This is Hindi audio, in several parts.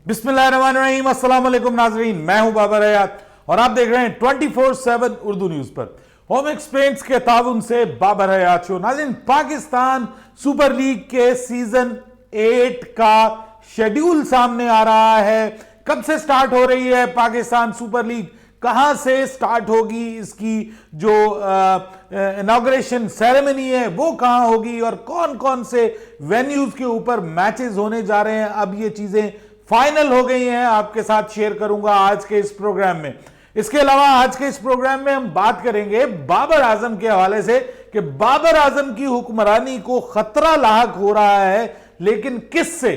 बिस्मिल्लाहिर्रहमानिर्रहीम, अस्सलाम वालेकुम नाजरीन, मैं हूं बाबर हयात और आप देख रहे हैं 24/7 उर्दू न्यूज पर होम एक्सपेंट्स के ताउन से बाबर हयात शो। नाजरीन, पाकिस्तान सुपर लीग के सीजन 8 का शेड्यूल सामने आ रहा है। कब से स्टार्ट हो रही है पाकिस्तान सुपर लीग, कहां से स्टार्ट होगी, इसकी जो इनॉग्रेशन सेरेमनी है वो कहां होगी और कौन कौन से वेन्यूज के ऊपर मैचेस होने जा रहे हैं, अब ये चीजें फाइनल हो गई हैं, आपके साथ शेयर करूंगा आज के इस प्रोग्राम में। इसके अलावा आज के इस प्रोग्राम में हम बात करेंगे बाबर आजम के हवाले से कि बाबर आजम की हुक्मरानी को खतरा लाहक हो रहा है, लेकिन किससे,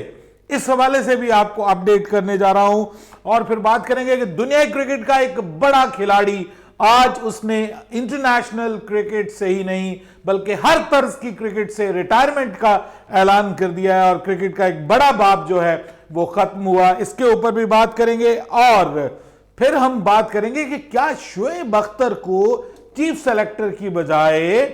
इस हवाले से भी आपको अपडेट करने जा रहा हूं। और फिर बात करेंगे कि दुनिया क्रिकेट का एक बड़ा खिलाड़ी आज उसने इंटरनेशनल क्रिकेट से ही नहीं बल्कि हर तर्ज की क्रिकेट से रिटायरमेंट का ऐलान कर दिया है और क्रिकेट का एक बड़ा बाब जो है वो खत्म हुआ। इसके ऊपर भी बात करेंगे और फिर हम बात करेंगे कि क्या शोएब अख्तर को चीफ सेलेक्टर की बजाय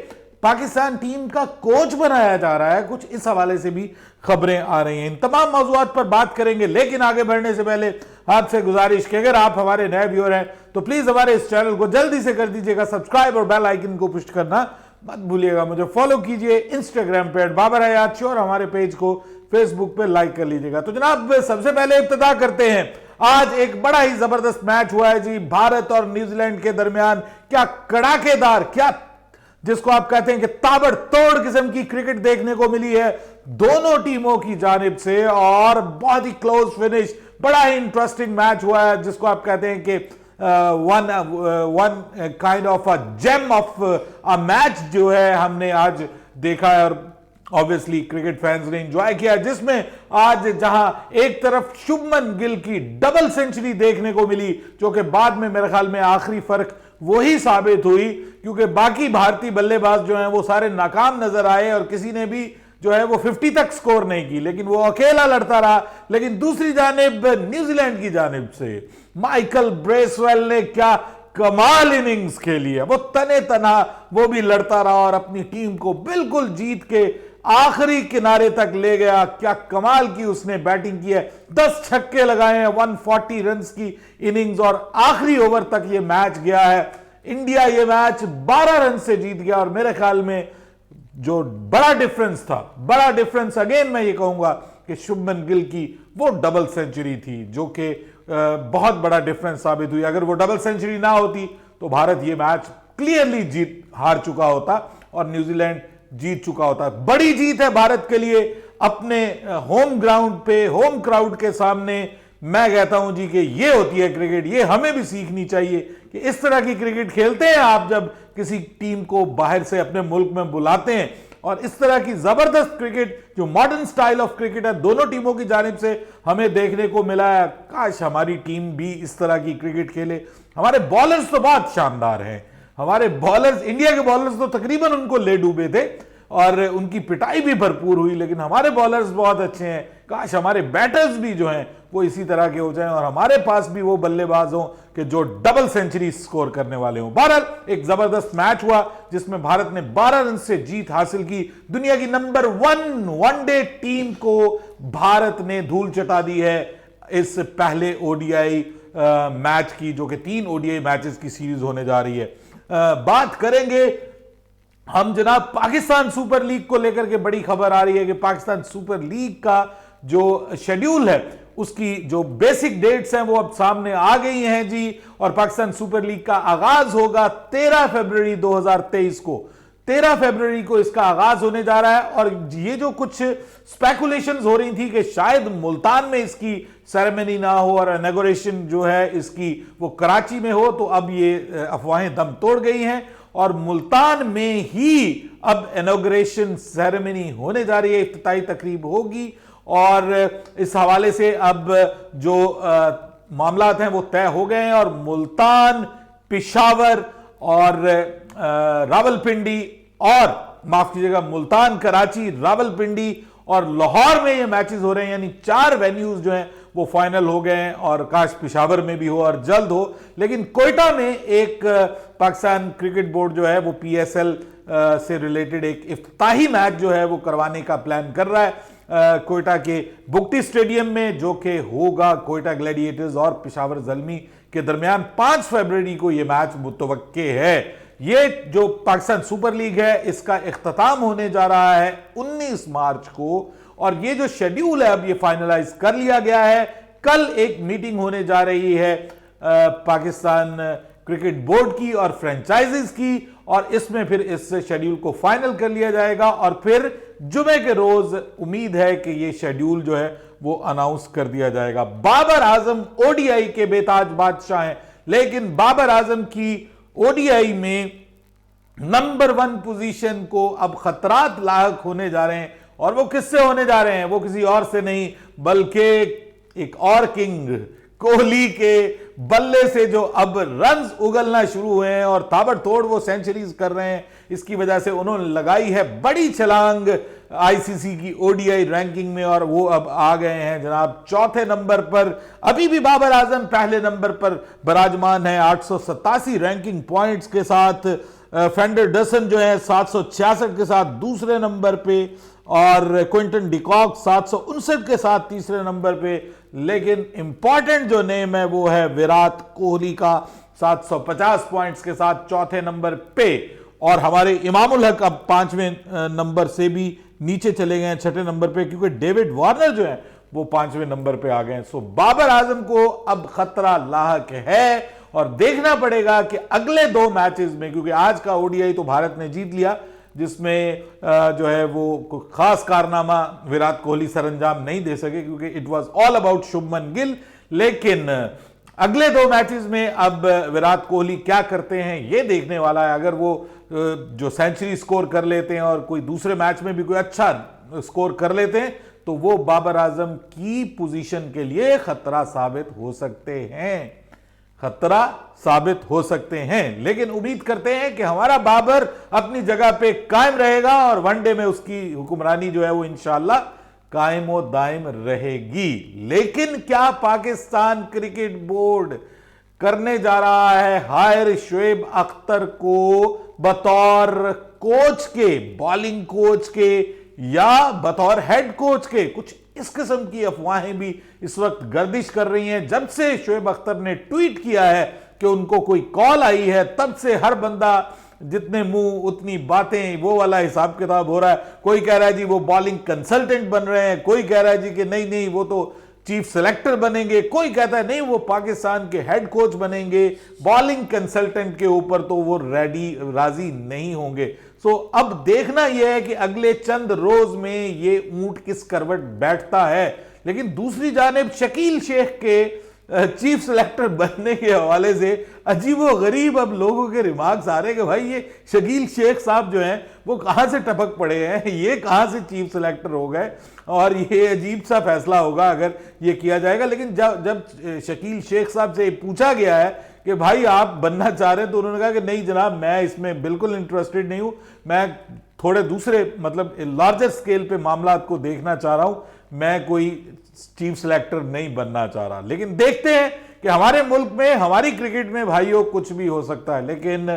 पाकिस्तान टीम का कोच बनाया जा रहा है, कुछ इस हवाले से भी खबरें आ रही हैं। इन तमाम मौजूआत पर बात करेंगे, लेकिन आगे बढ़ने से पहले आपसे गुजारिश कि अगर आप हमारे नए व्यूअर हैं तो प्लीज हमारे इस चैनल को जल्दी से कर दीजिएगा सब्सक्राइब और बेल आइकन को पुश करना मत भूलिएगा। मुझे फॉलो कीजिए इंस्टाग्राम पे @बाबर हयात शो और हमारे पेज को फेसबुक पे लाइक कर लीजिएगा। तो जनाब, सबसे पहले इब्तिदा करते हैं। आज एक बड़ा ही जबरदस्त मैच हुआ है जी, भारत और न्यूजीलैंड के दरमियान। क्या कड़ाकेदार, क्या जिसको आप कहते हैं कि ताबड़तोड़ किस्म की क्रिकेट देखने को मिली है दोनों टीमों की जानिब से और बहुत ही क्लोज फिनिश, बड़ा ही इंटरेस्टिंग मैच हुआ है जिसको आप कहते हैं कि one kind of a gem of a match जो है हमने आज देखा है और ऑब्वियसली क्रिकेट फैंस ने एंजॉय किया, जिसमें आज जहां एक तरफ शुभमन गिल की डबल सेंचुरी देखने को मिली जो कि बाद में मेरे ख्याल में आखिरी फर्क वही साबित हुई क्योंकि बाकी भारतीय बल्लेबाज जो हैं वो सारे नाकाम नजर आए और किसी ने भी जो है वो 50 तक स्कोर नहीं की, लेकिन वो अकेला लड़ता रहा। लेकिन दूसरी जानिब न्यूजीलैंड की जानिब से माइकल ब्रेसवेल ने क्या कमाल इनिंग्स खेली है, वो तने तना वो भी लड़ता रहा और अपनी टीम को बिल्कुल जीत के आखिरी किनारे तक ले गया। क्या कमाल की उसने बैटिंग की है, 10 छक्के लगाए हैं, 140 रन की इनिंग्स और आखिरी ओवर तक ये मैच गया है। इंडिया ये मैच 12 रन से जीत गया और मेरे ख्याल में जो बड़ा डिफरेंस था, बड़ा डिफरेंस अगेन मैं ये कहूंगा कि शुभमन गिल की वो डबल सेंचुरी थी जो कि बहुत बड़ा डिफरेंस साबित हुई। अगर वो डबल सेंचुरी ना होती तो भारत ये मैच क्लियरली हार चुका होता और न्यूजीलैंड जीत चुका होता। बड़ी जीत है भारत के लिए अपने होम ग्राउंड पे, होम क्राउड के सामने। मैं कहता हूं जी कि ये होती है क्रिकेट, ये हमें भी सीखनी चाहिए कि इस तरह की क्रिकेट खेलते हैं आप जब किसी टीम को बाहर से अपने मुल्क में बुलाते हैं और इस तरह की जबरदस्त क्रिकेट जो मॉडर्न स्टाइल ऑफ क्रिकेट है दोनों टीमों की जानिब से हमें देखने को मिला है। काश हमारी टीम भी इस तरह की क्रिकेट खेले। हमारे बॉलर्स तो बहुत शानदार हैं, हमारे बॉलर्स, इंडिया के बॉलर्स तो तकरीबन उनको ले डूबे थे और उनकी पिटाई भी भरपूर हुई, लेकिन हमारे बॉलर्स बहुत अच्छे हैं। काश हमारे बैटर्स भी जो हैं वो इसी तरह के हो जाएं और हमारे पास भी वो बल्लेबाज हों कि जो डबल सेंचुरी स्कोर करने वाले हों। बहरहाल एक जबरदस्त मैच हुआ जिसमें भारत ने 12 रन से जीत हासिल की। दुनिया की नंबर 1 वनडे टीम को भारत ने धूल चटा दी है इस पहले ओडीआई मैच की, जो कि 3 ओडीआई मैचेस की सीरीज होने जा रही है। बात करेंगे हम जनाब पाकिस्तान सुपर लीग को लेकर के। बड़ी खबर आ रही है कि पाकिस्तान सुपर लीग का जो शेड्यूल है उसकी जो बेसिक डेट्स हैं वो अब सामने आ गई हैं जी और पाकिस्तान सुपर लीग का आगाज होगा 13 फरवरी 2023 को। 13 फरवरी को इसका आगाज होने जा रहा है और ये जो कुछ स्पेकुलेशंस हो रही थी कि शायद मुल्तान में इसकी सेरेमनी ना हो और इनॉग्रेशन जो है इसकी वो कराची में हो, तो अब ये अफवाहें दम तोड़ गई हैं और मुल्तान में ही अब इनॉग्रेशन सेरेमनी होने जा रही है, इफ्तिताई तकरीब होगी और इस हवाले से अब जो मामलात हैं वो तय हो गए हैं और मुल्तान, पिशावर और रावलपिंडी और माफ कीजिएगा मुल्तान, कराची, रावलपिंडी और लाहौर में ये मैचेस हो रहे हैं, यानी 4 वेन्यूज जो हैं वो फाइनल हो गए हैं और काश पिशावर में भी हो और जल्द हो। लेकिन कोयटा में एक पाकिस्तान क्रिकेट बोर्ड जो है वो पीएसएल से रिलेटेड एक इफ्तिताही मैच जो है वो करवाने का प्लान कर रहा है कोयटा के बुगटी स्टेडियम में, जो कि होगा कोयटा ग्लैडिएटर्स और पेशावर ज़ल्मी के दरमियान। 5 फरवरी को यह मैच मुतवक्के है। ये जो पाकिस्तान सुपर लीग है इसका इख्तिताम होने जा रहा है 19 मार्च को, और ये जो शेड्यूल है अब ये फाइनलाइज कर लिया गया है। कल एक मीटिंग होने जा रही है पाकिस्तान क्रिकेट बोर्ड की और फ्रेंचाइजीज की, और इसमें फिर इस शेड्यूल को फाइनल कर लिया जाएगा, और फिर जुमे के रोज उम्मीद है कि ये शेड्यूल जो है वो अनाउंस कर दिया जाएगा। बाबर आजम ओडीआई के बेताज बादशाह हैं, लेकिन बाबर आजम की ओडीआई में नंबर 1 पोजीशन को अब खतरात लायक होने जा रहे हैं, और वो किससे होने जा रहे हैं? वो किसी और से नहीं बल्कि एक और किंग कोहली के बल्ले से, जो अब रन्स उगलना शुरू हुए हैं और ताबड़तोड़ वो सेंचुरीज कर रहे हैं। इसकी वजह से उन्होंने लगाई है बड़ी छलांग आईसीसी की ओडीआई रैंकिंग में, और वो अब आ गए हैं जनाब 4थे नंबर पर। अभी भी बाबर आजम पहले नंबर पर बराजमान है 887 रैंकिंग पॉइंट्स के साथ। फेंडर डसन जो है 766 के साथ दूसरे नंबर पे, और क्विंटन डिकॉक 759 के साथ तीसरे नंबर पे। लेकिन इंपॉर्टेंट जो नेम है वो है विराट कोहली का 750 पॉइंट्स के साथ चौथे नंबर पे, और हमारे इमामुल हक अब 5वें नंबर से भी नीचे चले गए हैं 6ठे नंबर पे, क्योंकि डेविड वार्नर जो है वो 5वें नंबर पे आ गए हैं। सो बाबर आजम को अब खतरा लाहक है, और देखना पड़ेगा कि अगले 2 मैचेस में, क्योंकि आज का ओडीआई तो भारत ने जीत लिया जिसमें जो है वो खास कारनामा विराट कोहली सरंजाम नहीं दे सके, क्योंकि it was all about Shubman Gill. लेकिन अगले 2 मैचेस में अब विराट कोहली क्या करते हैं ये देखने वाला है। अगर वो जो सेंचुरी स्कोर कर लेते हैं और कोई दूसरे मैच में भी कोई अच्छा स्कोर कर लेते हैं, तो वो बाबर आजम की पोजीशन के लिए खतरा साबित हो सकते हैं, खतरा साबित हो सकते हैं। लेकिन उम्मीद करते हैं कि हमारा बाबर अपनी जगह पे कायम रहेगा, और वनडे में उसकी हुक्मरानी जो है वो इंशाल्लाह कायम व दायम रहेगी। लेकिन क्या पाकिस्तान क्रिकेट बोर्ड करने जा रहा है हायर शोएब अख्तर को बतौर कोच के, बॉलिंग कोच के, या बतौर हेड कोच के? कुछ इस किस्म की अफवाहें भी इस वक्त गर्दिश कर रही हैं। जब से शोएब अख्तर ने ट्वीट किया है कि उनको कोई कॉल आई है, तब से हर बंदा जितने मुंह उतनी बातें, वो वाला हिसाब किताब हो रहा है। कोई कह रहा है जी वो बॉलिंग कंसल्टेंट बन रहे हैं, कोई कह रहा है जी कि नहीं नहीं वो तो चीफ सेलेक्टर बनेंगे, कोई कहता है नहीं वो पाकिस्तान के हेड कोच बनेंगे, बॉलिंग कंसल्टेंट के ऊपर तो वो राजी नहीं होंगे। सो अब देखना यह है कि अगले चंद रोज में ये ऊंट किस करवट बैठता है। लेकिन दूसरी जानिब शकील शेख के चीफ सेलेक्टर बनने के हवाले से अजीबो गरीब अब लोगों के रिमार्क्स आ रहे हैं कि भाई ये शकील शेख साहब जो हैं वो कहां से टपक पड़े हैं, ये कहां से चीफ सेलेक्टर हो गए, और ये अजीब सा फैसला होगा अगर ये किया जाएगा। लेकिन जब शकील शेख साहब से पूछा गया है कि भाई आप बनना चाह रहे हैं, तो उन्होंने कहा कि नहीं जनाब मैं इसमें बिल्कुल इंटरेस्टेड नहीं हूं, मैं थोड़े दूसरे मतलब लार्जर स्केल पे मामला को देखना चाह रहा हूं, मैं कोई चीफ सेलेक्टर नहीं बनना चाह रहा। लेकिन देखते हैं कि हमारे मुल्क में, हमारी क्रिकेट में भाइयों कुछ भी हो सकता है। लेकिन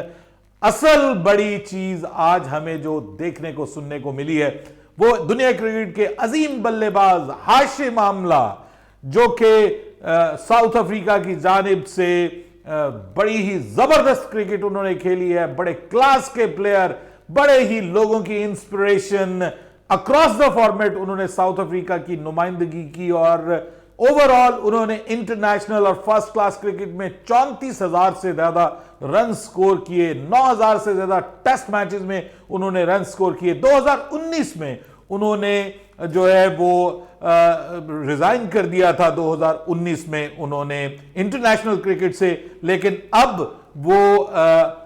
असल बड़ी चीज आज हमें जो देखने को सुनने को मिली है वो दुनिया क्रिकेट के अजीम बल्लेबाज हाशिम आमला, जो कि साउथ अफ्रीका की जानिब से बड़ी ही जबरदस्त क्रिकेट उन्होंने खेली है, बड़े क्लास के प्लेयर, बड़े ही लोगों की इंस्पिरेशन, अक्रॉस द फॉर्मेट उन्होंने साउथ अफ्रीका की नुमाइंदगी की, और ओवरऑल उन्होंने इंटरनेशनल और फर्स्ट क्लास क्रिकेट में 34,000 से ज्यादा रन स्कोर किए, 9,000 से ज्यादा टेस्ट मैचेस में उन्होंने रन स्कोर किए। 2019 में उन्होंने जो है वो रिजाइन कर दिया था, 2019 में उन्होंने इंटरनेशनल क्रिकेट से, लेकिन अब वो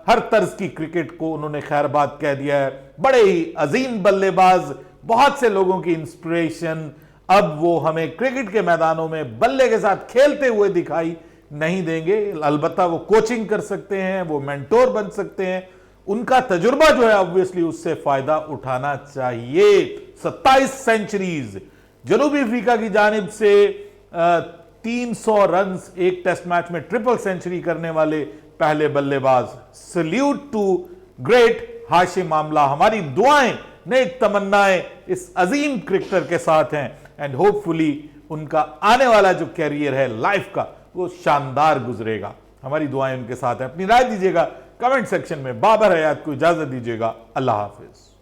हर तर्ज की क्रिकेट को उन्होंने खैरबाद कह दिया है। बड़े ही अजीम बल्लेबाज, बहुत से लोगों की इंस्पिरेशन, अब वो हमें क्रिकेट के मैदानों में बल्ले के साथ खेलते हुए दिखाई नहीं देंगे। अलबत्ता वो कोचिंग कर सकते हैं, वो मेंटोर बन सकते हैं, उनका तजुर्बा जो है ऑब्वियसली उससे फायदा उठाना चाहिए। 27 सेंचुरीज जनूबी अफ्रीका की जानिब से 300 रन एक टेस्ट मैच में ट्रिपल सेंचुरी करने वाले पहले बल्लेबाज। Salute to great Hashim Amla, हमारी दुआएं, नेक तमन्नाएं इस अजीम क्रिकेटर के साथ हैं एंड होपफुली उनका आने वाला जो कैरियर है लाइफ का वो शानदार गुजरेगा। हमारी दुआएं उनके साथ हैं। अपनी राय दीजिएगा कमेंट सेक्शन में। बाबर हयात को इजाजत दीजिएगा। अल्लाह हाफिज।